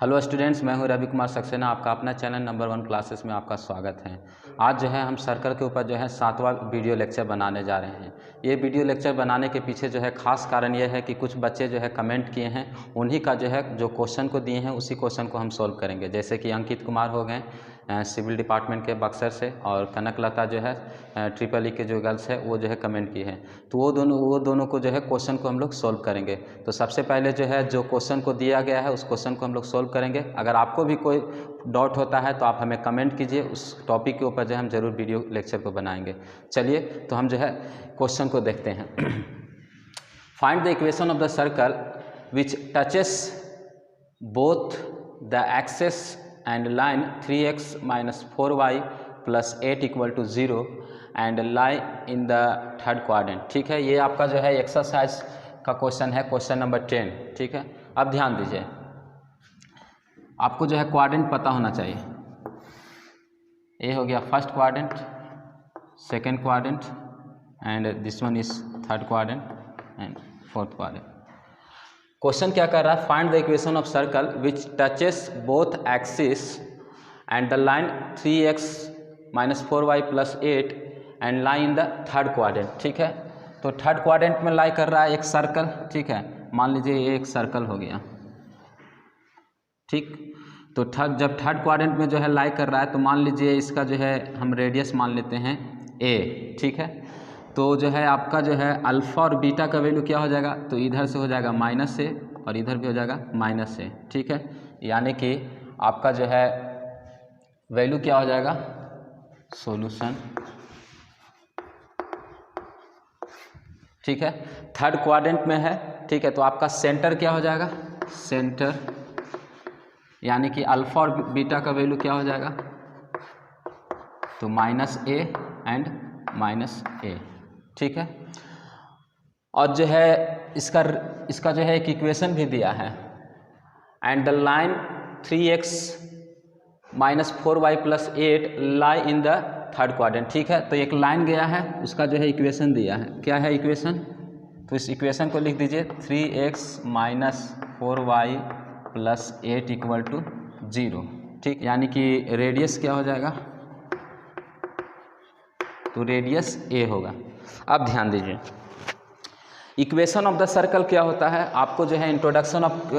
Hello students, मैं हूं रवि कुमार सक्सेना। आपका अपना चैनल नंबर 1 क्लासेस में आपका स्वागत है। आज जो है हम सर्कल के ऊपर जो है 7वां वीडियो लेक्चर बनाने जा रहे हैं। ये वीडियो लेक्चर बनाने के पीछे जो है खास कारण ये है कि कुछ बच्चे जो है कमेंट किए हैं, उन्हीं का जो है जो क्वेश्चन को दिए हैं उसी क्वेश्चन को हम सोल्व करेंगे। जैसे कि अंकित कुमार हो गए सिविल डिपार्टमेंट के बक्सर से, और कनकलता जो है ट्रिपल के जो गर्ल्स है वो जो है कमेंट की है। तो वो दोनों को जो है क्वेश्चन को हम लोग सोल्व करेंगे। तो सबसे पहले जो है जो क्वेश्चन को दिया गया है उस क्वेश्चन को हम लोग सोल्व करेंगे। अगर आपको भी कोई डाउट होता है तो आप हमें कमेंट कीजिए, उस टॉपिक के ऊपर जो है हम जरूर वीडियो लेक्चर को बनाएंगे। चलिए तो हम जो है क्वेश्चन को देखते हैं। Find the equation of the circle which touches both the axes and line 3x minus 4y plus 8 equal to 0 and lie in the third quadrant। ठीक है, ये आपका जो है एक्सरसाइज का क्वेश्चन है, क्वेश्चन नंबर 10। ठीक है, अब ध्यान दीजिए, आपको जो है क्वाड्रेंट पता होना चाहिए। ये हो गया first quadrant, second quadrant and this one is third quadrant and fourth quadrant. Question क्या कर रहा है? Find the equation of circle which touches both axis and the line 3x minus 4y plus 8 and lie in the third quadrant. ठीक है, तो third quadrant में लाई कर रहा है एक सर्कल। ठीक है, मान लीजिए ये एक सर्कल हो गया। ठीक, तो जब थर्ड क्वाड्रेंट में जो है लाई कर रहा है तो मान लीजिए इसका जो है हम रेडियस मान लेते हैं a। ठीक है, तो जो है आपका जो है अल्फ़ा और बीटा का वैल्यू क्या हो जाएगा? तो इधर से हो जाएगा -a और इधर भी हो जाएगा -a। ठीक है, यानी कि आपका जो है वैल्यू क्या हो जाएगा? सॉल्यूशन। ठीक है, थर्ड क्वाड्रेंट में है। ठीक है, तो आपका सेंटर क्या हो जाएगा? सेंटर, यानी कि अल्फ़ा और बीटा का वैल्यू क्या हो जाएगा? तो -a एंड -a। ठीक है, और जो है इसका जो है एक इक्वेशन भी दिया है, and the line 3x minus 4y plus 8 lie in the third quadrant. ठीक है, तो एक लाइन गया है, उसका जो है इक्वेशन दिया है। क्या है इक्वेशन? तो इस इक्वेशन को लिख दीजिए 3x minus 4y plus 8 equal to 0। ठीक, यानी कि रेडियस क्या हो जाएगा? तो रेडियस a होगा। अब ध्यान दीजिए, इक्वेशन ऑफ द सर्कल क्या होता है? आपको जो है इंट्रोडक्शन ऑफ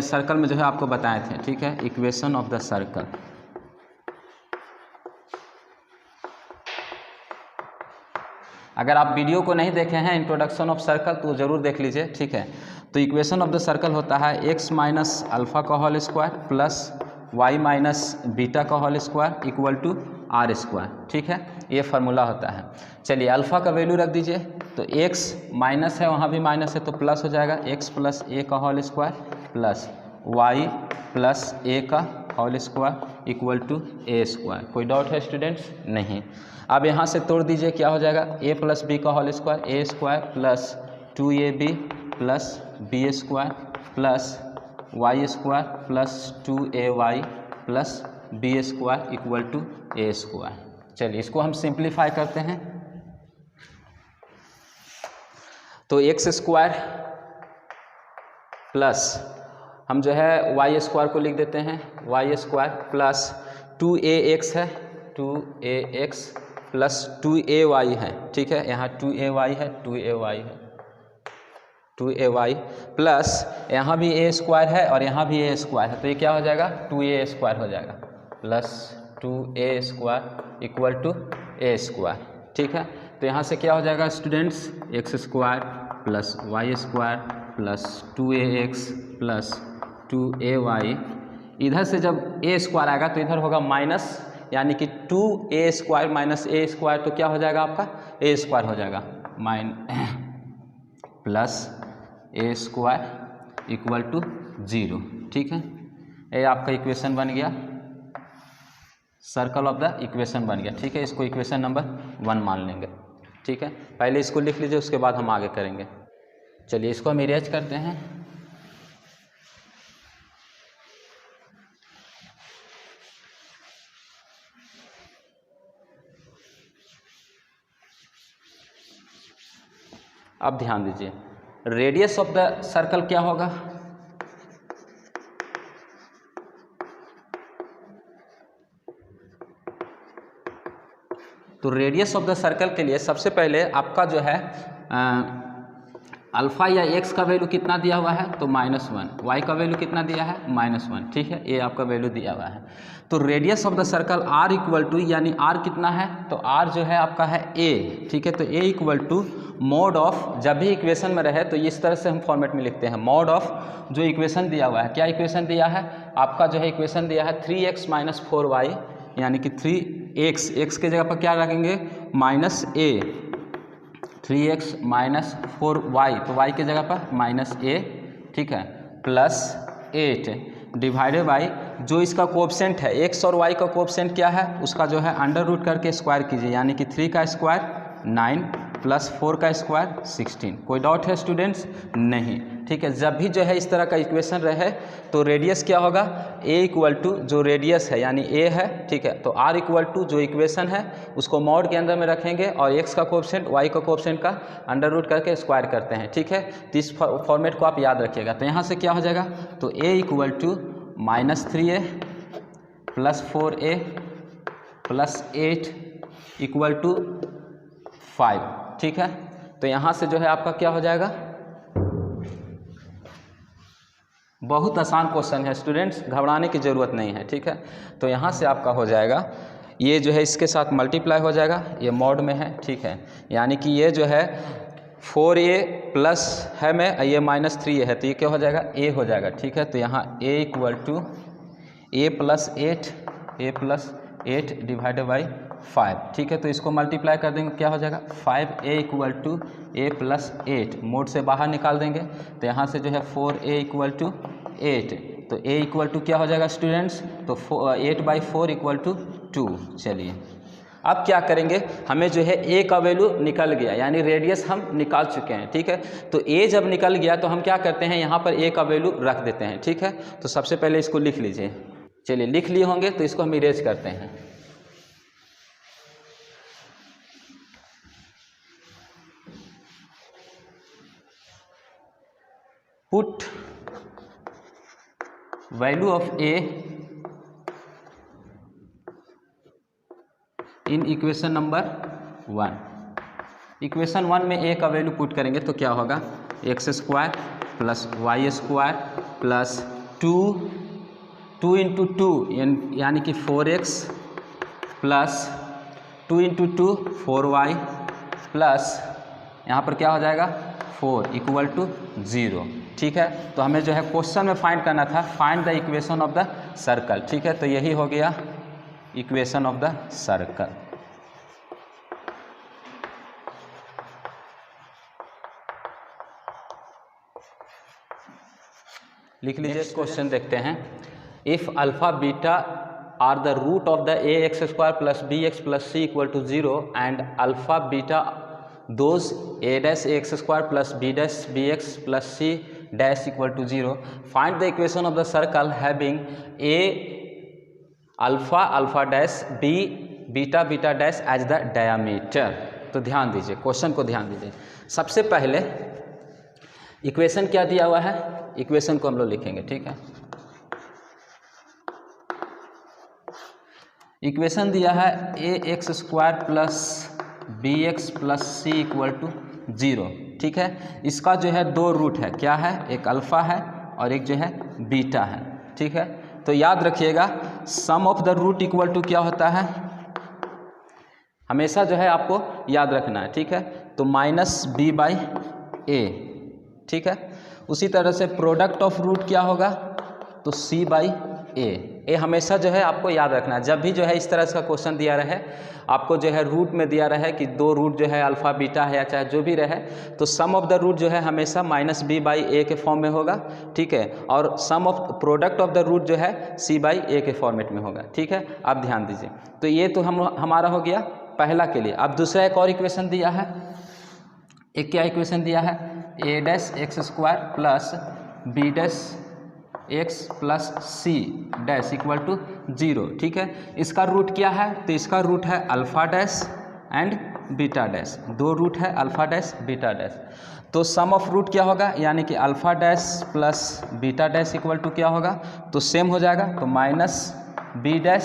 सर्कल में जो है आपको बताए थे। ठीक है, इक्वेशन ऑफ द सर्कल। अगर आप वीडियो को नहीं देखे हैं इंट्रोडक्शन ऑफ सर्कल तो ज़रूर देख लीजिए। ठीक है, तो इक्वेशन ऑफ द सर्कल होता है x माइनस अल्फ़ा का whole square plus y minus beta का whole square equal to r square. ठीक है, ये फार्मूला होता है। चलिए अल्फ़ा का वैल्यू रख दीजिए, तो x माइनस है, वहाँ भी माइनस है तो प्लस हो जाएगा, x प्लस a का whole square plus y plus a का whole square equal to a square. कोई डाउट है स्टूडेंट्स? नहीं। अब यहाँ से तोड़ दीजिए, क्या हो जाएगा? a प्लस बी का whole square, a square plus 2ab plus B square plus y square plus 2ay plus B square equal to a square. चलिए इसको हम सिंप्लीफाई करते हैं, तो एक्स स्क्वायर प्लस हम जो है वाई स्क्वायर को लिख देते हैं, वाई स्क्वायर प्लस 2ax है, 2ax प्लस 2ay है। ठीक है, यहाँ 2ay है, 2ay है, 2ay प्लस यहाँ भी a स्क्वायर है और यहाँ भी a स्क्वायर है, तो ये क्या हो जाएगा? 2a स्क्वायर हो जाएगा plus 2a square equal to a square. ठीक है, तो यहाँ से क्या हो जाएगा students? X square plus Y square plus 2ax plus 2ay। इधर से जब a स्क्वायर आएगा तो इधर होगा माइनस, यानी कि 2a square minus a square, तो क्या हो जाएगा आपका? a स्क्वायर हो जाएगा plus a square equal to 0। ठीक है, ये आपका इक्वेशन बन गया, सर्कल ऑफ द इक्वेशन बन गया। ठीक है, इसको इक्वेशन नंबर 1 मान लेंगे। ठीक है, पहले इसको लिख लीजिए, उसके बाद हम आगे करेंगे। चलिए इसको हम इरेज करते हैं। अब ध्यान दीजिए, रेडियस ऑफ द सर्कल क्या होगा? तो रेडियस ऑफ द सर्कल के लिए सबसे पहले आपका जो है अल्फ़ा या एक्स का वैल्यू कितना दिया हुआ है, तो -1, वाई का वैल्यू कितना दिया है, -1, ठीक है, ये आपका वैल्यू दिया हुआ है। तो radius of the circle r equal to, यानी r कितना है, तो r जो है आपका है a, ठीक है, तो a equal to mod of, जब भी इक्वेशन में रहे तो इस तरह से हम फॉर्मेट में लिखते हैं, मॉड ऑफ जो इक्वेशन दिया हुआ है, क्या इक्वेशन दिया है आपका, जो है इक्वेशन दिया है 3x - 4y, यानी कि 3x, x के जगह पर क्या रखेंगे -a, 3x - 4y, तो y के जगह पर -a, ठीक है, +8 डिवाइडेड बाई जो इसका कोएफिशिएंट है, x और y का कोएफिशिएंट क्या है, उसका जो है अंडर रूट करके स्क्वायर कीजिए, यानी कि 3 का स्क्वायर 9 + 4 का स्क्वायर 16। कोई डाउट है स्टूडेंट्स? नहीं, ठीक है। जब भी जो है इस तरह का इक्वेशन रहे तो रेडियस क्या होगा, a इक्वल टू जो रेडियस है यानी a है, ठीक है, तो r इक्वल टू जो इक्वेशन है उसको मॉड के अंदर में रखेंगे और x का कोएफिशिएंट y का कोएफिशिएंट का अंडर रूट करके स्क्वायर करते हैं, ठीक है। तो इस फॉर्मेट को आप याद रखिएगा। तो यहाँ से क्या हो जाएगा, तो a equal to -3a + 4a + 8 equal to 5, ठीक है। तो यहाँ से जो है आपका क्या हो जाएगा, बहुत आसान क्वेश्चन है स्टूडेंट्स, घबराने की ज़रूरत नहीं है, ठीक है। तो यहाँ से आपका हो जाएगा, ये जो है इसके साथ मल्टीप्लाई हो जाएगा, ये मॉड में है, ठीक है, यानी कि ये जो है 4a प्लस है में ये -3a है, तो ये क्या हो जाएगा, a हो जाएगा, ठीक है। तो यहाँ a equal to a + 8 divided by 5, ठीक है। तो इसको मल्टीप्लाई कर देंगे, क्या हो जाएगा 5a equal to a + 8, mode से बाहर निकाल देंगे, तो यहाँ से जो है 4a इक्वल टू 8, तो a इक्वल टू क्या हो जाएगा स्टूडेंट्स, तो 8/4 इक्वल टू 2। चलिए अब क्या करेंगे, हमें जो है a का वैल्यू निकल गया, यानी रेडियस हम निकाल चुके हैं, ठीक है। तो a जब निकल गया तो हम क्या करते हैं, यहाँ पर a का वैल्यू रख देते हैं, ठीक है। तो सबसे पहले इसको लिख लीजिए, चलिए लिख लिए होंगे तो इसको हम इरेज करते हैं। Put value of a in equation number 1। Equation 1 में a का वैल्यू पुट करेंगे तो क्या होगा, x² + y² प्लस 2 × 2 यानी कि 4x प्लस 2 × 2 4y प्लस यहाँ पर क्या हो जाएगा 4 इक्वल टू 0, ठीक है। तो हमें जो है क्वेश्चन में फाइंड करना था, find the equation of the circle, ठीक है। तो यही हो गया इक्वेशन ऑफ द सर्कल। लिख लीजिए, क्वेश्चन देखते हैं। If alpha beta are the root of the ax² + bx + c equal to 0 and alpha beta those a'(ax² + b'(bx + c' equal to 0, find the equation of the circle having a alpha dash b beta dash as the diameter. तो ध्यान दीजिए, question को ध्यान दीजिए। सबसे पहले equation क्या दिया हुआ है, इक्वेशन को हम लोग लिखेंगे, ठीक है। इक्वेशन दिया है ax² + bx + c equal to 0, ठीक है। इसका जो है दो रूट है, क्या है, एक अल्फ़ा है और एक जो है बीटा है, ठीक है। तो याद रखिएगा sum of the root equal to क्या होता है, हमेशा जो है आपको याद रखना है, ठीक है। तो -b/a, ठीक है। उसी तरह से प्रोडक्ट ऑफ रूट क्या होगा, तो c/a। ये हमेशा जो है आपको याद रखना है, जब भी जो है इस तरह का क्वेश्चन दिया रहे, आपको जो है रूट में दिया रहे कि दो रूट जो है अल्फ़ा बीटा है या चाहे जो भी रहे, तो सम ऑफ द रूट जो है हमेशा -b/a के फॉर्म में होगा, ठीक है। और sum of product of the root जो है c/a के फॉर्मेट में होगा, ठीक है। आप ध्यान दीजिए। तो ये तो हमारा हो गया पहला के लिए। अब दूसरा एक और इक्वेशन दिया है, एक क्या इक्वेशन दिया है, a'(x² + b'(x + c' equal to 0, ठीक है। इसका रूट क्या है, तो इसका रूट है alpha dash and beta dash, दो रूट है अल्फ़ा डैश बीटा डैश। तो सम ऑफ रूट क्या होगा, यानी कि alpha dash plus beta dash equal to क्या होगा, तो सेम हो जाएगा, तो -b'(a'),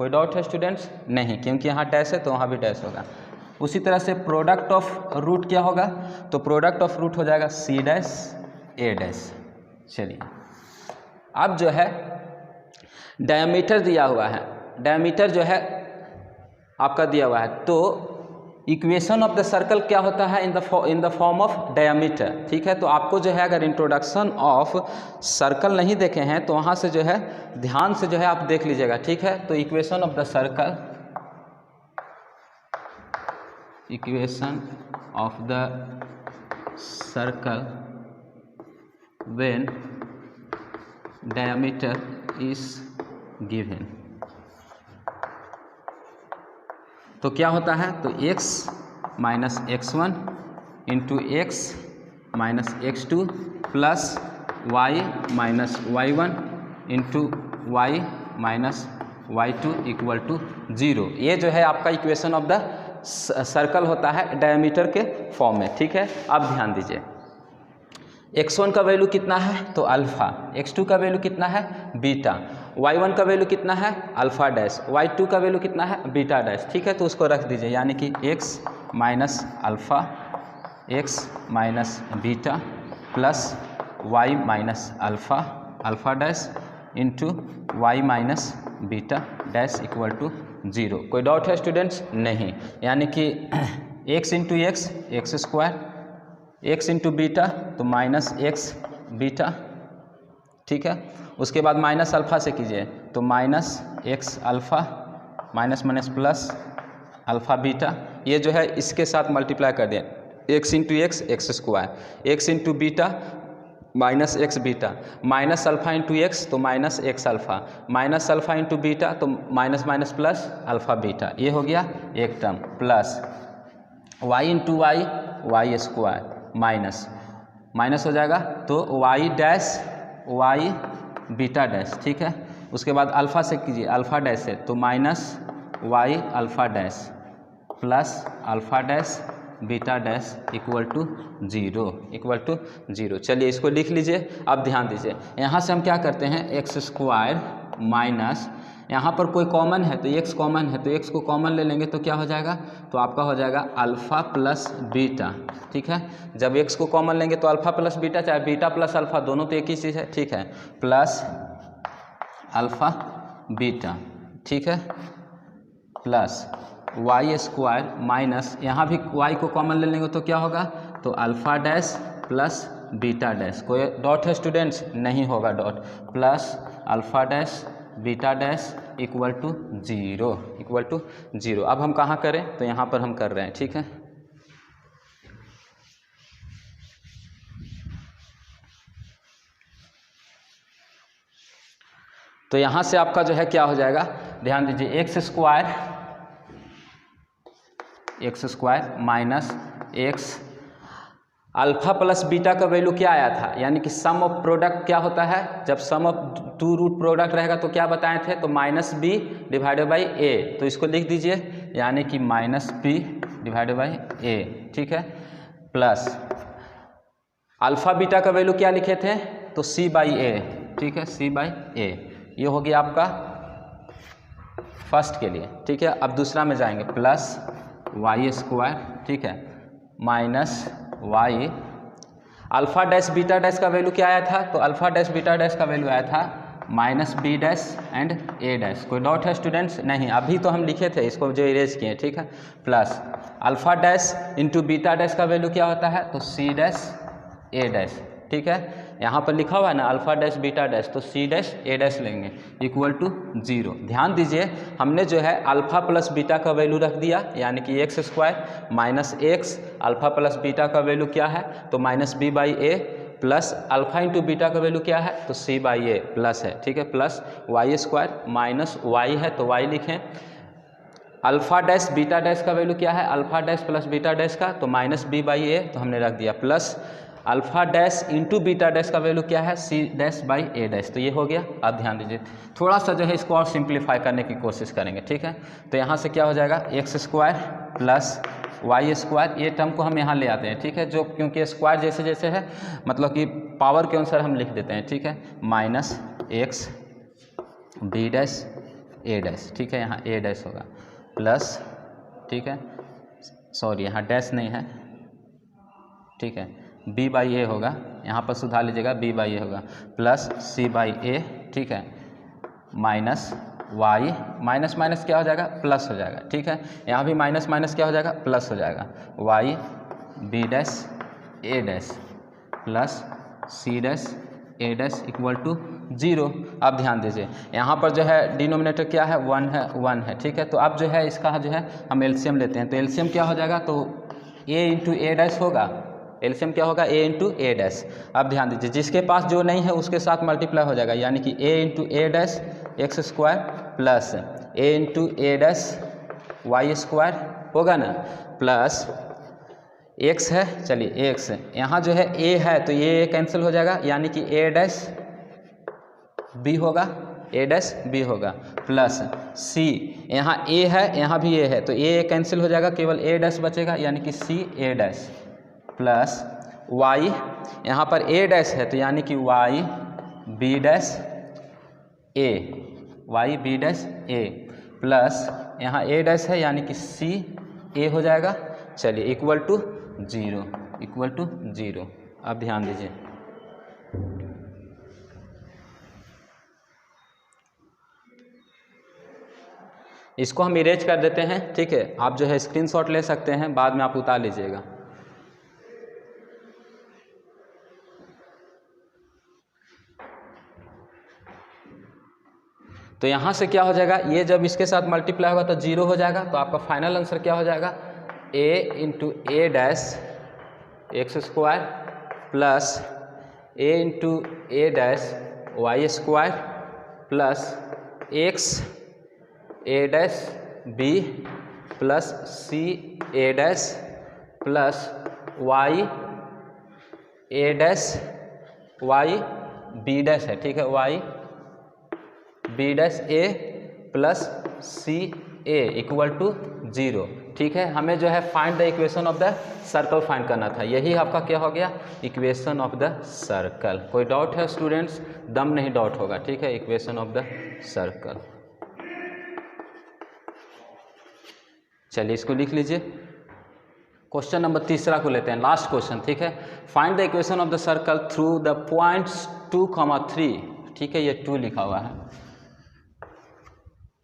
कोई डाउट है स्टूडेंट्स? नहीं, क्योंकि यहाँ डैश है तो वहाँ भी डैश होगा। उसी तरह से प्रोडक्ट ऑफ रूट क्या होगा? तो प्रोडक्ट ऑफ रूट हो जाएगा सी डैश ए डैश। चलिए अब जो है डायमीटर दिया हुआ है, डायमीटर जो है आपका दिया हुआ है, तो इक्वेशन ऑफ द सर्कल क्या होता है? In the form of diameter. ठीक है, तो आपको जो है अगर इंट्रोडक्शन ऑफ सर्कल नहीं देखे हैं तो वहाँ से जो है ध्यान से जो है आप देख लीजिएगा। ठीक है, तो equation of the circle, equation of the circle when diameter is given, तो क्या होता है? तो x minus x1 into X minus x2 plus y minus y1 into y minus y2 equal to 0। ये जो है आपका इक्वेशन ऑफ द सर्कल होता है डायमीटर के फॉर्म में। ठीक है, अब ध्यान दीजिए, x1 का वैल्यू कितना है? तो अल्फ़ा। x2 का वैल्यू कितना है? बीटा। y1 का वैल्यू कितना है? Alpha dash. y2 का वैल्यू कितना है? Beta dash. ठीक है, तो उसको रख दीजिए, यानी कि x minus alpha, x minus beta plus y minus alpha alpha dash into y minus beta dash equal to 0। कोई डाउट है स्टूडेंट्स? नहीं, यानी कि x into x x square, x into beta तो माइनस एक्स बीटा। ठीक है, उसके बाद माइनस अल्फ़ा से कीजिए तो minus x alpha minus minus plus alpha beta. ये जो है इसके साथ मल्टीप्लाई कर दें, x into x x square, x into beta minus x beta, minus alpha into x तो minus x alpha, minus alpha into beta तो minus minus plus alpha beta. ये हो गया एक term, plus y into y y square minus minus हो जाएगा तो y dash y beta dash. ठीक है, उसके बाद अल्फ़ा से कीजिए, अल्फ़ा डैश से तो minus y alpha dash plus alpha dash beta dash equal to 0 equal to 0। चलिए इसको लिख लीजिए। अब ध्यान दीजिए, यहाँ से हम क्या करते हैं, एक्स स्क्वायर माइनस, यहाँ पर कोई कॉमन है तो x कॉमन है तो x को कॉमन ले लेंगे तो क्या हो जाएगा? तो आपका हो जाएगा अल्फ़ा प्लस बीटा। ठीक है, जब x को कॉमन लेंगे तो अल्फ़ा प्लस बीटा, चाहे बीटा प्लस अल्फ़ा दोनों तो एक ही चीज़ है। ठीक है, प्लस अल्फ़ा बीटा। ठीक है, प्लस वाई स्क्वायर माइनस, यहाँ भी y को कॉमन ले लेंगे तो क्या होगा? तो alpha dash plus beta dash. कोई डॉट है स्टूडेंट्स? नहीं होगा doubt, plus alpha dash beta dash equal to 0 equal to 0। अब हम कहाँ करें? तो यहाँ पर हम कर रहे हैं। ठीक है, तो यहाँ से आपका जो है क्या हो जाएगा, ध्यान दीजिए, x square minus x alpha plus beta का वैल्यू क्या आया था, यानी कि सम ऑफ प्रोडक्ट क्या होता है? जब सम ऑफ टू रूट प्रोडक्ट रहेगा तो क्या बताए थे? तो माइनस बी डिवाइडेड बाई ए। तो इसको लिख दीजिए, यानी कि माइनस बी डिवाइडेड बाई ए। ठीक है, प्लस अल्फ़ा बीटा का वैल्यू क्या लिखे थे? तो सी बाई ए। ठीक है, सी बाई ए। ये हो गया आपका फर्स्ट के लिए। ठीक है, अब दूसरा में जाएंगे, प्लस वाई स्क्वायर। ठीक है, minus y alpha dash beta dash का वैल्यू क्या आया था? तो अल्फ़ा डैश बीटा डैश का वैल्यू आया था minus B dash and A dash. कोई डाउट है स्टूडेंट्स? नहीं, अभी तो हम लिखे थे, इसको जो इरेज किए। ठीक है, plus alpha dash into beta dash का वैल्यू क्या होता है? तो सी डैश ए डैश। ठीक है, यहाँ पर लिखा हुआ है ना अल्फ़ा डैश बीटा डैश, तो सी डैश ए डैश लेंगे इक्वल टू 0। ध्यान दीजिए, हमने जो है अल्फ़ा प्लस बीटा का वैल्यू रख दिया, यानी कि X square minus x alpha plus beta का वैल्यू क्या है? तो minus B by A, plus alpha into beta का वैल्यू क्या है? तो सी बाई ए प्लस है। ठीक है, plus Y square minus Y है तो वाई लिखें, अल्फ़ा डैश बीटा डैश का वैल्यू क्या है? Alpha dash plus beta dash का, तो माइनस बी बाई ए तो हमने रख दिया, plus alpha dash into beta dash का वैल्यू क्या है? C dash by A dash. तो ये हो गया। अब ध्यान दीजिए, थोड़ा सा जो है इसको और सिंप्लीफाई करने की कोशिश करेंगे। ठीक है, तो यहाँ से क्या हो जाएगा? X square plus Y square, ये टर्म को हम यहाँ ले आते हैं। ठीक है, जो क्योंकि स्क्वायर जैसे जैसे है मतलब कि पावर के अनुसार हम लिख देते हैं। ठीक है, minus x B dash A dash, ठीक है, यहाँ ए डैश होगा प्लस, ठीक है, सॉरी यहाँ डैश नहीं है, ठीक है, बी बाई ए होगा, यहाँ पर सुधार लीजिएगा, बी बाई ए होगा प्लस सी बाई ए, ठीक है, माइनस वाई, माइनस माइनस क्या हो जाएगा, प्लस हो जाएगा, ठीक है, यहाँ भी माइनस माइनस क्या हो जाएगा, प्लस हो जाएगा, Y B dash A dash plus C dash A dash equal to 0। अब ध्यान दीजिए यहाँ पर जो है डिनोमिनेटर क्या है, 1 है, ठीक है, तो अब जो है इसका जो है हम एलसीएम लेते हैं, तो एलसीएम क्या हो जाएगा, तो a इंटू ए डैश होगा, एलसीएम क्या होगा, a इंटू ए डैश। अब ध्यान दीजिए जिसके पास जो नहीं है उसके साथ मल्टीप्लाई हो जाएगा, यानी कि a into A dash X square plus a into A dash Y square होगा ना, प्लस x है, चलिए x यहाँ जो है a है तो ये कैंसिल हो जाएगा, यानी कि a डैश b होगा, a डैश b होगा प्लस c, यहाँ a है यहाँ भी a है तो a कैंसिल हो जाएगा, केवल a डैश बचेगा, यानी कि c a dash plus y, यहाँ पर a डैश है तो यानी कि y b dash a, y b dash a plus यहाँ a डैश है यानी कि c a हो जाएगा, चलिए इक्वल टू 0। अब ध्यान दीजिए इसको हम इरेज कर देते हैं, ठीक है, आप जो है स्क्रीनशॉट ले सकते हैं, बाद में आप उतार लीजिएगा। तो यहाँ से क्या हो जाएगा, ये जब इसके साथ मल्टीप्लाई होगा तो 0 हो जाएगा, तो आपका फाइनल आंसर क्या हो जाएगा, a into A dash X square plus a into A dash Y square plus X A dash B plus C A dash plus Y A dash Y B dash है, ठीक है, Y B dash A plus C A equal to 0, ठीक है। हमें जो है find the equation of the circle find करना था, यही आपका क्या हो गया, इक्वेशन ऑफ द सर्कल। कोई डाउट है स्टूडेंट्स, दम नहीं डाउट होगा, ठीक है, इक्वेशन ऑफ द सर्कल। चलिए इसको लिख लीजिए। क्वेश्चन नंबर तीसरा को लेते हैं, लास्ट क्वेश्चन, ठीक है। Find the equation of the circle through the points 2,3, ठीक है, ये 2 लिखा हुआ है,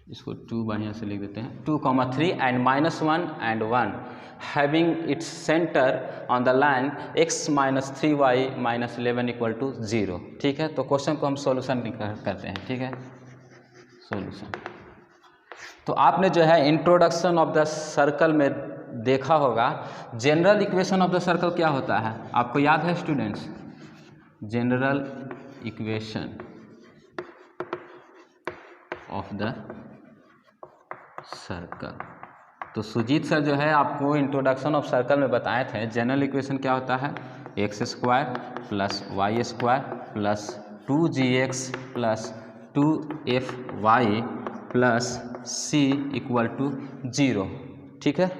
इसको 2 बढ़िया से लिख देते हैं, 2,3 and -1 and 1 having its centre on the line x - 3y - 11 equal to 0, ठीक है। तो क्वेश्चन को हम सॉल्यूशन करते हैं, ठीक है, सॉल्यूशन। तो आपने जो है इंट्रोडक्शन ऑफ द सर्कल में देखा होगा general equation of the circle क्या होता है, आपको याद है students, general equation of the circle. तो सुजीत सर जो है आपको इंट्रोडक्शन ऑफ सर्कल में बताए थे जनरल इक्वेशन क्या होता है, x² + y² plus 2gx plus 2fy plus c equal to 0, ठीक है।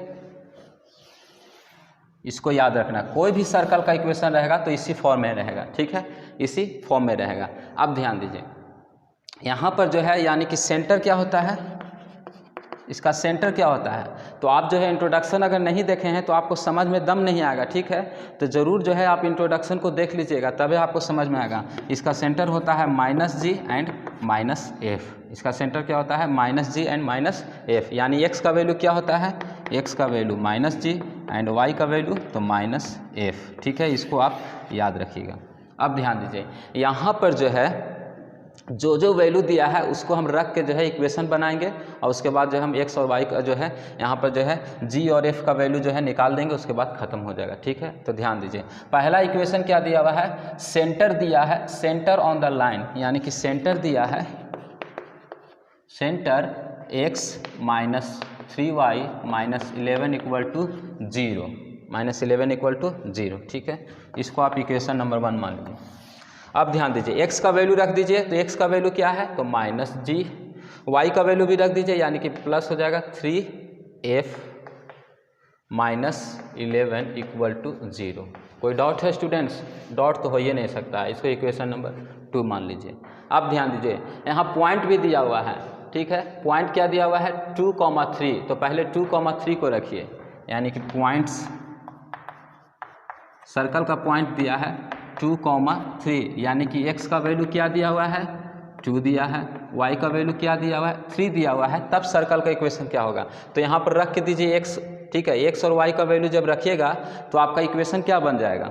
इसको याद रखना, कोई भी सर्कल का इक्वेशन रहेगा तो इसी फॉर्म में रहेगा, ठीक है, इसी फॉर्म में रहेगा। अब ध्यान दीजिए यहाँ पर जो है यानी कि सेंटर क्या होता है, इसका सेंटर क्या होता है, तो आप जो है इंट्रोडक्शन अगर नहीं देखे हैं तो आपको समझ में दम नहीं आएगा, ठीक है। तो ज़रूर जो है आप इंट्रोडक्शन को देख लीजिएगा तभी आपको समझ में आएगा। इसका सेंटर होता है -g एंड -f, इसका सेंटर क्या होता है, -g एंड -f, यानी x का वैल्यू क्या होता है, x का वैल्यू -g एंड y का वैल्यू तो -f, ठीक है, इसको आप याद रखिएगा। अब ध्यान दीजिए यहाँ पर जो है जो वैल्यू दिया है उसको हम रख के जो है इक्वेशन बनाएंगे और उसके बाद जो हम x और y का जो है यहाँ पर जो है g और f का वैल्यू जो है निकाल देंगे, उसके बाद ख़त्म हो जाएगा, ठीक है। तो ध्यान दीजिए पहला इक्वेशन क्या दिया हुआ है, सेंटर दिया है, सेंटर ऑन द लाइन, यानी कि सेंटर दिया है, centre x - 3y - 11 equal to 0, -11 equal to 0, ठीक है। इसको आप इक्वेशन नंबर 1 मान लीजिए। अब ध्यान दीजिए x का वैल्यू रख दीजिए, तो x का वैल्यू क्या है, तो -g, y का वैल्यू भी रख दीजिए यानी कि प्लस हो जाएगा 3f - 11 इक्वल टू 0। कोई डाउट है स्टूडेंट्स, डाउट तो हो ही नहीं सकता है, इसको इक्वेशन नंबर 2 मान लीजिए। अब ध्यान दीजिए यहाँ पॉइंट भी दिया हुआ है, ठीक है। पॉइंट क्या दिया हुआ है 2,3, तो पहले 2,3 को रखिए, यानी कि पॉइंट्स सर्कल का पॉइंट दिया है 2,3, यानी कि x का वैल्यू क्या दिया हुआ है 2 दिया है, y का वैल्यू क्या दिया हुआ है 3 दिया हुआ है, तब सर्कल का इक्वेशन क्या होगा। तो यहाँ पर रख के दीजिए x, ठीक है। x और y का वैल्यू जब रखिएगा तो आपका इक्वेशन क्या बन जाएगा,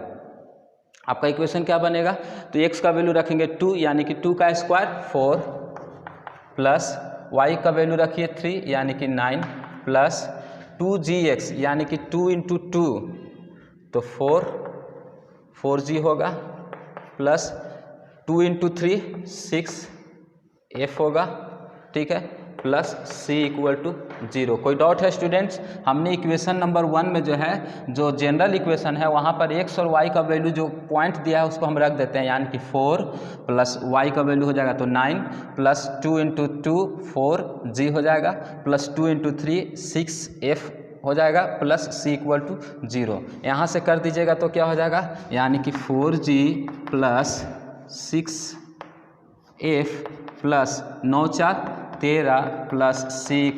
आपका इक्वेशन क्या बनेगा, तो x का वैल्यू रखेंगे 2, यानी कि 2 का स्क्वायर 4, प्लस y का वैल्यू रखिए 3, यानी कि 9, प्लस 2gx, यानी कि 2 × 2 तो 4g होगा, प्लस 2 × 3 6f होगा, ठीक है, प्लस c = 0। कोई डाउट है स्टूडेंट्स। हमने इक्वेशन नंबर 1 में जो है जो जनरल इक्वेशन है वहाँ पर x और y का वैल्यू जो पॉइंट दिया है उसको हम रख देते हैं, यानी कि 4 प्लस y का वैल्यू हो जाएगा तो 9, प्लस 2 × 2 4g हो जाएगा, प्लस 2 × 3 6f हो जाएगा, प्लस c = 0। यहाँ से कर दीजिएगा तो क्या हो जाएगा, यानी कि 4g plus 6f plus 9 4 13 plus c =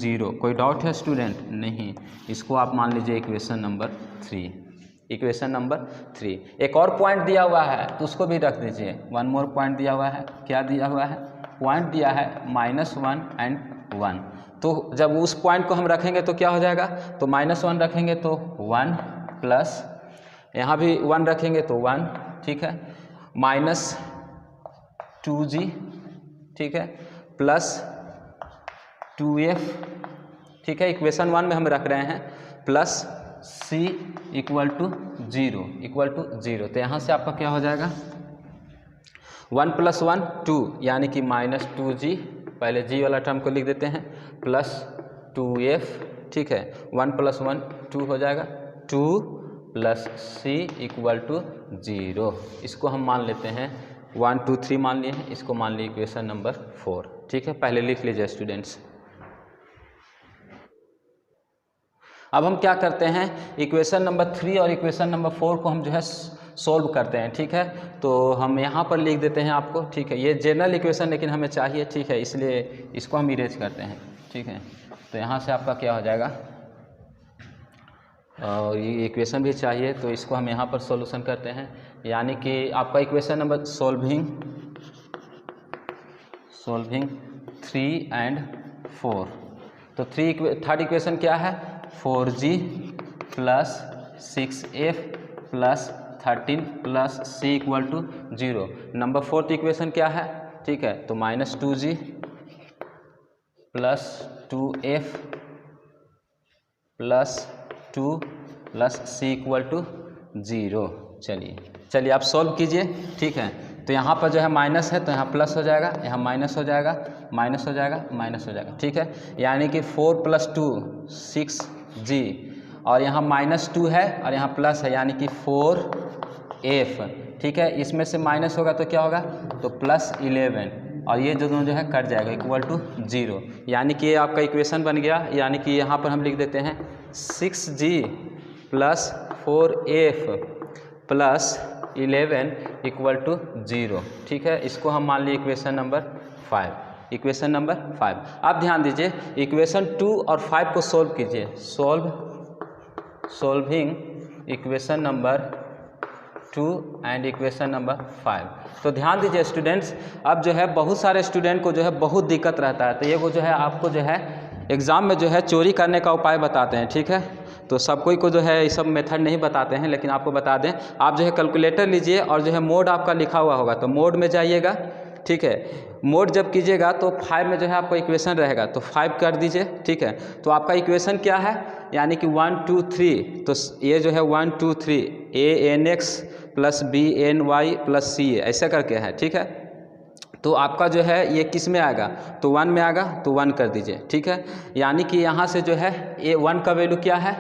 0। कोई डाउट है स्टूडेंट? नहीं। इसको आप मान लीजिए इक्वेशन नंबर 3, इक्वेशन नंबर 3। एक और पॉइंट दिया हुआ है तो उसको भी रख दीजिए, वन मोर पॉइंट दिया हुआ है। क्या दिया हुआ है, पॉइंट दिया है -1 and 1। तो जब उस पॉइंट को हम रखेंगे तो क्या हो जाएगा, तो -1 रखेंगे तो 1, प्लस यहाँ भी 1 रखेंगे तो 1, ठीक है, -2g, ठीक है, प्लस 2f, ठीक है, इक्वेशन 1 में हम रख रहे हैं, प्लस c = 0, तो यहाँ से आपका क्या हो जाएगा 1 + 1 2, यानी कि -2g, पहले g वाला टर्म को लिख देते हैं, प्लस 2f, ठीक है, 1 + 1 2 हो जाएगा, 2 प्लस c = 0। इसको हम मान लेते हैं 1 2 3 मान लिए हैं, इसको मान लिए इक्वेशन नंबर 4, ठीक है। पहले लिख लीजिए स्टूडेंट्स। अब हम क्या करते हैं, इक्वेशन नंबर 3 और इक्वेशन नंबर 4 को हम जो है सोल्व करते हैं, ठीक है। तो हम यहाँ पर लिख देते हैं आपको, ठीक है, ये जनरल इक्वेशन लेकिन हमें चाहिए, ठीक है, इसलिए इसको हम इरेज करते हैं, ठीक है। तो यहाँ से आपका क्या हो जाएगा, और ये इक्वेशन भी चाहिए तो इसको हम यहाँ पर सॉल्यूशन करते हैं, यानी कि आपका इक्वेशन नंबर सॉल्विंग 3 and 4। तो थर्ड इक्वेशन क्या है, 4g plus 6f plus 13 plus c = 0। Number 4th equation क्या है, ठीक है, तो -2g plus 2f plus 2 plus c = 0। चलिए आप सॉल्व कीजिए, ठीक है। तो यहाँ पर जो है माइनस है तो यहाँ प्लस हो जाएगा, यहाँ माइनस हो जाएगा, माइनस हो जाएगा, माइनस हो जाएगा, ठीक है, यानी कि 4 + 2 6g, और यहाँ -2 है और यहाँ प्लस है, यानी कि 4f, ठीक है। इसमें से माइनस होगा तो क्या होगा, तो +11, और ये जो दोनों जो है कट जाएगा = 0, यानी कि ये आपका इक्वेशन बन गया। यानी कि यहाँ पर हम लिख देते हैं 6g प्लस 4f प्लस 11 = 0, ठीक है। इसको हम मान लिए इक्वेशन नंबर 5, इक्वेशन नंबर 5। आप ध्यान दीजिए, इक्वेशन 2 और 5 को सोल्व कीजिए, solving equation number 2 and equation number 5। तो ध्यान दीजिए स्टूडेंट्स, अब जो है बहुत सारे स्टूडेंट को जो है बहुत दिक्कत रहता है, तो ये वो जो है आपको जो है एग्ज़ाम में जो है चोरी करने का उपाय बताते हैं, ठीक है। तो सब कोई को जो है ये सब मेथड नहीं बताते हैं, लेकिन आपको बता दें, आप जो है कैलकुलेटर लीजिए और जो है मोड आपका लिखा हुआ होगा तो मोड में जाइएगा, ठीक है। मोड जब कीजिएगा तो 5 में जो है आपका इक्वेशन रहेगा तो 5 कर दीजिए, ठीक है। तो आपका इक्वेशन क्या है, यानी कि 1 2 3, तो ये जो है 1 2 3 a(n)x + b(n)y + c ऐसा करके है, ठीक है। तो आपका जो है ये किस में आएगा, तो 1 में आएगा तो 1 कर दीजिए, ठीक है। यानी कि यहाँ से जो है a1 का वैल्यू क्या है,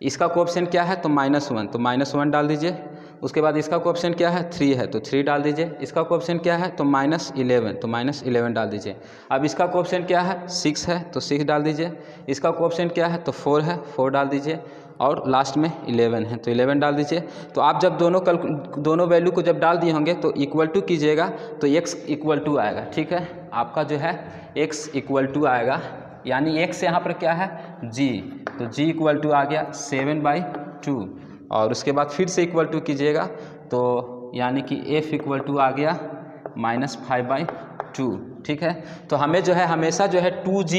इसका कोएफिशिएंट क्या है, तो -1, तो -1 डाल दीजिए। उसके बाद इसका कोएफिशिएंट क्या है, 3 है तो 3 डाल दीजिए। इसका कोएफिशिएंट क्या है, तो -11, तो -11 डाल दीजिए। अब इसका कोएफिशिएंट क्या है, 6 है तो 6 डाल दीजिए। इसका कोएफिशिएंट क्या है, तो 4 है, 4 डाल दीजिए। और लास्ट में 11 है, तो 11 डाल दीजिए। तो आप जब दोनों वैल्यू को जब डाल दिए होंगे तो इक्वल टू कीजिएगा, तो x इक्वल टू आएगा। ठीक है, आपका जो है x इक्वल टू आएगा, यानी x यहाँ पर क्या है g, तो g इक्वल टू आ गया 7/2, और उसके बाद फिर से इक्वल टू कीजिएगा, तो यानी कि f इक्वल टू आ गया -5/2। ठीक है, तो हमें जो है हमेशा जो है 2g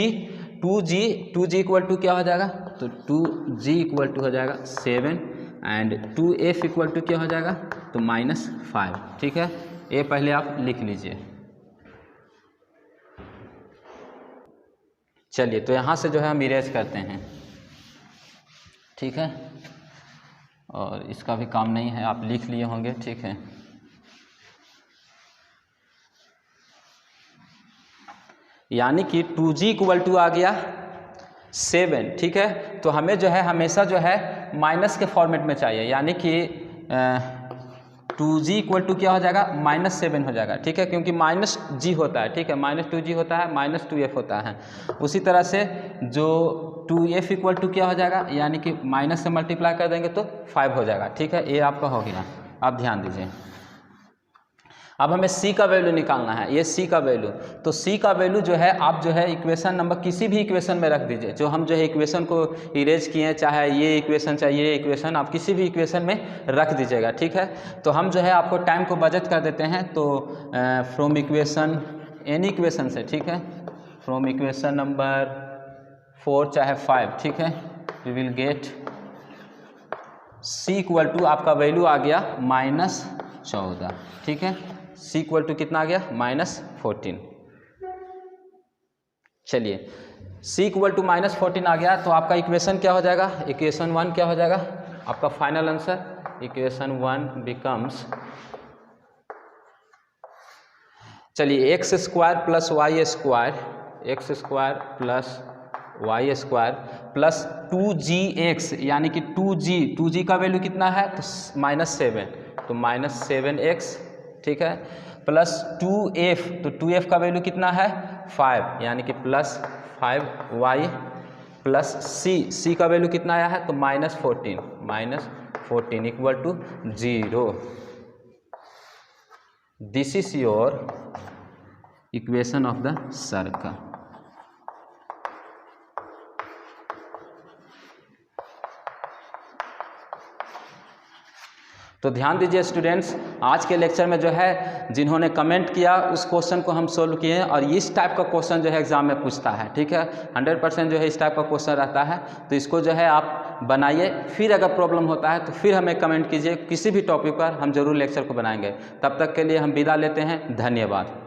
इक्वल टू क्या हो जाएगा, तो 2g इक्वल टू हो जाएगा 7 एंड 2f इक्वल टू क्या हो जाएगा, तो -5। ठीक है, ये पहले आप लिख लीजिए। चलिए, तो यहाँ से जो है हम इरेज करते हैं। ठीक है, और इसका भी काम नहीं है, आप लिख लिए होंगे। ठीक है, यानी कि 2g इक्वल टू आ गया 7। ठीक है, तो हमें जो है हमेशा जो है माइनस के फॉर्मेट में चाहिए, यानी कि 2g इक्वल टू क्या हो जाएगा, -7 हो जाएगा। ठीक है, क्योंकि -g होता है। ठीक है, -2g होता है, -2f होता है। उसी तरह से जो 2f इक्वल टू क्या हो जाएगा, यानी कि माइनस से मल्टीप्लाई कर देंगे तो 5 हो जाएगा। ठीक है, ये आपका हो गया। आप ध्यान दीजिए, अब हमें c का वैल्यू निकालना है, ये c का वैल्यू। तो c का वैल्यू जो है आप जो है इक्वेशन नंबर किसी भी इक्वेशन में रख दीजिए, जो हम जो है इक्वेशन को इरेज किए हैं, चाहे ये इक्वेशन चाहे ये इक्वेशन, आप किसी भी इक्वेशन में रख दीजिएगा। ठीक है, तो हम जो है आपको टाइम को बचत कर देते हैं, तो फ्रॉम इक्वेशन एनी इक्वेशन से, ठीक है, फ्रॉम इक्वेशन नंबर 4 चाहे 5, ठीक है, we will get c equal to आपका वैल्यू आ गया -14। ठीक है, c इक्वल टू कितना आ गया, -14। चलिए, c इक्वल टू -14 आ गया, तो आपका इक्वेशन क्या हो जाएगा, इक्वेशन 1 क्या हो जाएगा, आपका फाइनल आंसर इक्वेशन 1 बिकम्स, चलिए, x square plus Y square, X square plus Y square plus 2gx, यानी कि 2g का वैल्यू कितना है, तो -7, तो -7x। ठीक है, प्लस 2f, तो 2f का वैल्यू कितना है 5, यानी कि +5y प्लस c का वैल्यू कितना आया है, तो -14 equal to 0। This is your equation of the circle. तो ध्यान दीजिए स्टूडेंट्स, आज के लेक्चर में जो है जिन्होंने कमेंट किया उस क्वेश्चन को हम सोल्व किए हैं, और इस टाइप का क्वेश्चन जो है एग्जाम में पूछता है। ठीक है, 100% जो है इस टाइप का क्वेश्चन रहता है, तो इसको जो है आप बनाइए, फिर अगर प्रॉब्लम होता है तो फिर हमें कमेंट कीजिए, किसी भी टॉपिक पर हम जरूर लेक्चर को बनाएंगे। तब तक के लिए हम विदा लेते हैं, धन्यवाद।